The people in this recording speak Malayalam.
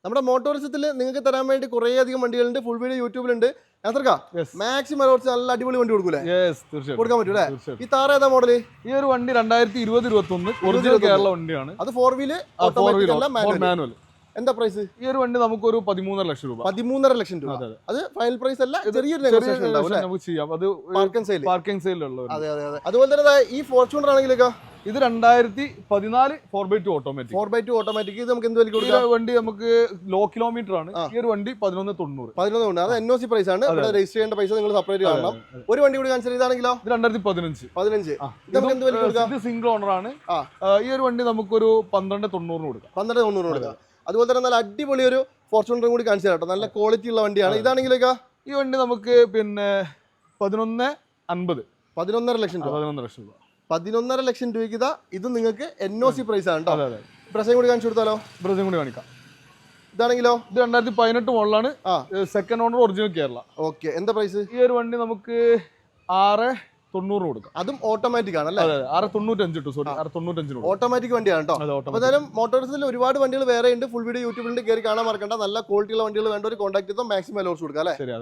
നമ്മുടെ മോട്ടോറിസത്തിൽ നിങ്ങൾക്ക് തരാൻ വേണ്ടി കുറേ അധികം വണ്ടികളുണ്ട്. ഫുൾ വീഡിയോ യൂട്യൂബിലുണ്ട്. മാക്സിമം നല്ല അടിപൊളി വണ്ടി കൊടുക്കൂലേ? കൊടുക്കാൻ പറ്റൂലേ? ഈ താറ ഏതാ മോഡല്? ഈ ഒരു വണ്ടി 2020-21 ഒറിജിനൽ കേരള വണ്ടിയാണ്. അത് 4 വീല് ഓട്ടോമാറ്റിക് അല്ല, മാനുവൽ. എന്താ പ്രൈസ്? ഈ ഒരു വണ്ടി നമുക്കൊരു 13.5 ലക്ഷം രൂപ. 13.5 ലക്ഷം രൂപ. അത് ഫൈനൽ പ്രൈസ് അല്ല, ചെറിയൊരു നെഗോഷിയേഷൻ ഉണ്ടാവും. നമുക്ക് ചെയ്യാം. അത് പാർക്കിംഗ് സെയിലുള്ള. അതുപോലെ തന്നെ ഈ ഫോർച്യൂണർ ആണെങ്കിലൊക്കെ ഇത് 2014 4x2 ഓട്ടോമാറ്റിക്. 4x2 automatic. ഇത് നമുക്ക് എന്ത് വില കൊടുക്കാം? ഈ വണ്ടി നമുക്ക് ലോ കിലോമീറ്റർ ആണ്. ഈ ഒരു വണ്ടി 1190. 1190. അത് NOC പ്രൈസ് ആണ്. രജിസ്റ്റർ ചെയ്യേണ്ട പൈസ നിങ്ങൾ സെപ്പറേറ്റ് കാണണം. ഒരു വണ്ടി കൂടി കാണിച്ചാൽ ഇതാണെങ്കിലോ? ഇത് 2015. ഇത് നമുക്ക് എന്ത് വില കൊടുക്കാം? ഇത് സിംഗിൾ ഓണർ ആണ്. ഈ ഒരു വണ്ടി നമുക്കൊരു 1290 കൊടുക്കാം. 1290 കൊടുക്കാം. അതുപോലെ തന്നെ നല്ല അടിപൊളി ഒരു ഫോർച്യൂണറും കൂടി കാണിച്ചു തരാം. നല്ല ക്വാളിറ്റി ഉള്ള വണ്ടിയാണ്. ഇതാണെങ്കിലോ? ഈ വണ്ടി നമുക്ക് പിന്നെ 1150. 11.5 ലക്ഷം രൂപ. 11 ലക്ഷം രൂപ. 11.5 ലക്ഷം രൂപയ്ക്ക് ഇത് നിങ്ങൾക്ക് NOC പ്രൈസ് ആണ് കേട്ടോ. പ്രസയും കൂടി കാണിച്ചു കൊടുത്താലോ? പ്രസയും കൂടി കാണിക്കാം. ഇതാണെങ്കിലോ? ഇത് 2018 മോഡലാണ്. Second owner original Kerala. Okay. എന്താ പ്രൈസ്? ഈ ഒരു വണ്ടി നമുക്ക് 690 കൊടുക്കാം. അതും ഓട്ടോമാറ്റിക് ആണല്ലേ? 695. ഓട്ടോമാറ്റിക് വണ്ടിയാണ് കേട്ടോ. അപ്പോൾ മോട്ടോഴ്സിൽ ഒരുപാട് വണ്ടികൾ വേറെ ഉണ്ട്. ഫുൾ വീഡിയോ യൂട്യൂബിലുണ്ട്. കയറി കാണാൻ മറക്കണ്ട. നല്ല ക്വാളിറ്റി ഉള്ള വണ്ടികൾ വേണ്ട ഒരു കോൺടാക്ട് ചെയ്തോ. മാക്സിമം ലോസ് കൊടുക്കാം അല്ലേ? ശരി.